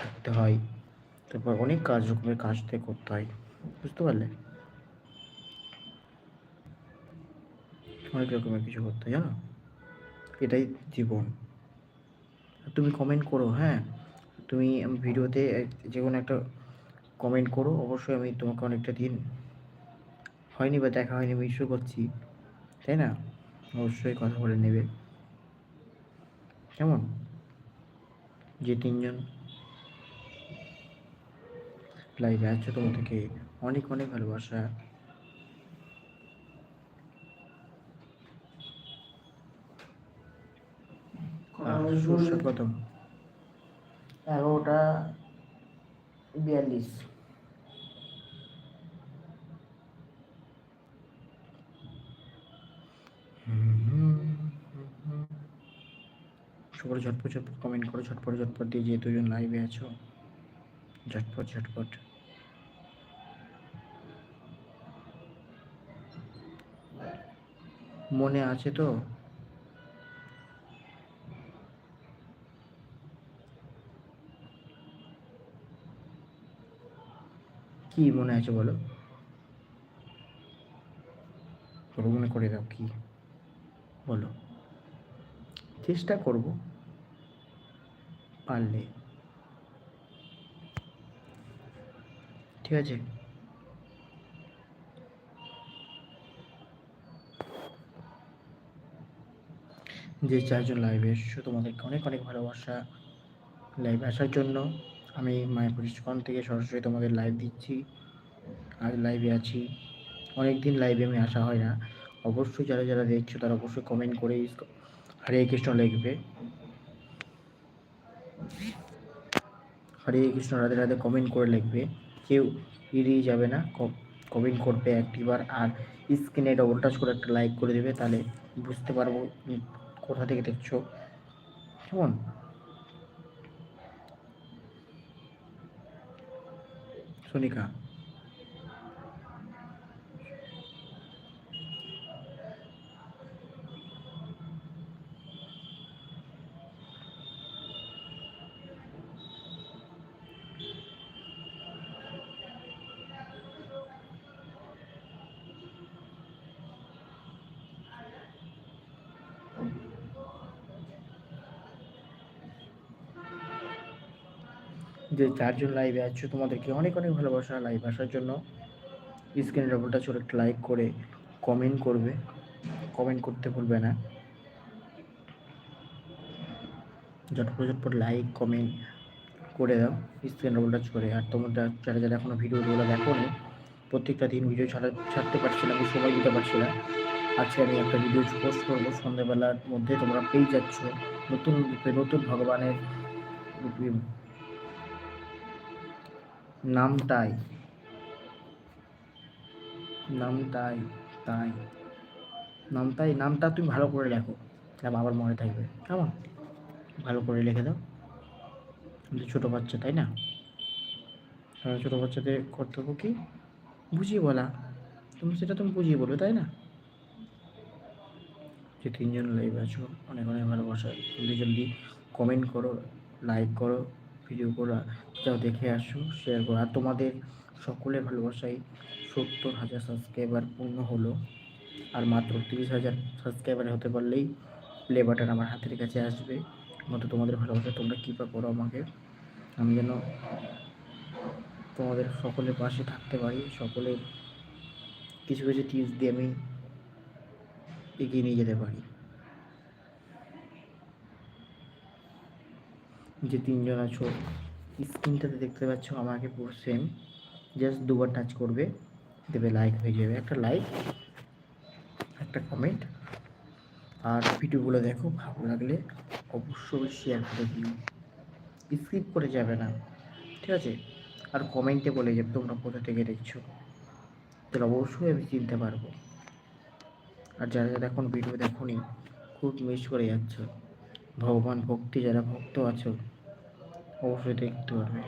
থাকতে হয়, তারপর অনেক রকমের কাজ করতে হয়, বুঝতে পারলে? অনেক রকমের কিছু করতে হয়, জানো? এটাই জীবন। তুমি কমেন্ট করো, হ্যাঁ? তুমি ভিডিওতে যে কোনো একটা কমেন্ট করো, অবশ্যই আমি তোমাকে অনেকটা দিন হয়নি বা দেখা হয়নি, মিস করছি, তাই না? অবশ্যই কথা বলে নেবে, কেমন? যে 3 জন লাইভে আছো তোমাদেরকে অনেক অনেক ভালোবাসা। সুস্বাগতম। 11:42। সবাই ঝটপট ঝটপট কমেন্ট করো, ঝটপট ঝটপট দিয়ে, যে 2 জন লাইভে আছো, ঝটপট ঝটপট। মনে আছে তো? কি মনে আছে বলো? বলো, মনে করে দাও, কি বলো? চেষ্টা করব পারলে, ঠিক আছে? যে 4 জন লাইভে এসেছো তোমাদেরকে অনেক অনেক ভালোবাসা। লাইভে আসার জন্য আমি মায়াপুর ইস্কন থেকে সরাসরি তোমাদের লাইভ দিচ্ছি। আজ লাইভে আছি, অনেক দিন লাইভে আমি আসা হয় না। অবশ্যই যারা যারা দেখছো তারা অবশ্যই কমেন্ট করে হরে কৃষ্ণ লিখবে। হরে কৃষ্ণ, রাধে রাধে কমেন্ট করে লিখবে, কেউ এড়িয়ে যাবে না, কমেন্ট করবে একটিবার। আর স্ক্রিনে ডবল টাচ করে একটা লাইক করে দেবে, তাহলে বুঝতে পারবো কোথা থেকে দেখছো, কেমন? সোনিকা, যে 4 জন লাইভে আছো তোমাদেরকে অনেক অনেক ভালোবাসা। লাইভ আসার জন্য স্ক্রিনে ডবল টাচ করে একটা লাইক করে কমেন্ট করবে, কমেন্ট করতে ভুলবে না। ঝটপট ঝটপট লাইক কমেন্ট করে দাও স্ক্রিন ডবল টাচ করে। আর তোমরা যারা যারা এখনও ভিডিওগুলো দেখো নি, প্রত্যেকটা দিন ভিডিও ছাড়তে পারছি না, আমি সময় দিতে পারছি না। আজকে আমি একটা ভিডিও পোস্ট করবো সন্ধ্যাবেলার মধ্যে, তোমরা পেয়ে যাচ্ছ নতুন রূপে, নতুন ভগবানের রূপে। নামটাই নামটাই তাই নামটা তুমি ভালো করে লেখো, নাম আবার মনে থাকবে, কেমন? ভালো করে লিখে দাও। কিন্তু ছোটো বাচ্চা, তাই না? ছোটো বাচ্চাদের কর্তব্য কি? বুঝিয়ে বলা। তুমি বুঝিয়ে বলবে, তাই না? যে 3 জন লাইভ আছো অনেক অনেক ভালোবাসা। জলদি জলদি কমেন্ট করো, লাইক করো, ভিডিও করো, যাও দেখে আসো, শেয়ার করো। আর তোমাদের সকলের ভালোবাসায় 70,000 সাবস্ক্রাইবার পূর্ণ হলো। আর মাত্র 30,000 সাবস্ক্রাইবার হতে পারলেই প্লে বাটন আমার হাতের কাছে আসবে। মতো তোমাদের ভালোবাসা তোমরা কৃপা করো আমাকে, আমি যেন তোমাদের সকলের পাশে থাকতে পারি, সকলের কিছু কিছু টিপস দিয়ে আমি এগিয়ে নিয়ে যেতে পারি। যে 3 জন আছো স্ক্রিনটাতে দেখতে পাচ্ছ আমাকে পুরো সেম, জাস্ট দুবার টাচ করবে, দেবে, লাইক হয়ে যাবে। একটা লাইক, একটা কমেন্ট। আর ভিডিওগুলো দেখো, ভালো লাগলে অবশ্যই শেয়ার করে দিও, স্কিপ করে যাবে না, ঠিক আছে? আর কমেন্টে বলে যাবে তোমরা কোথা থেকে দেখছো, তাহলে অবশ্যই আমি চিনতে পারবো। আর যারা যারা এখন ভিডিও দেখোনি, খুব মিস করে যাচ্ছ, ভগবান ভক্তি যারা ভক্ত আছো অবশ্যই দেখতে পারবে।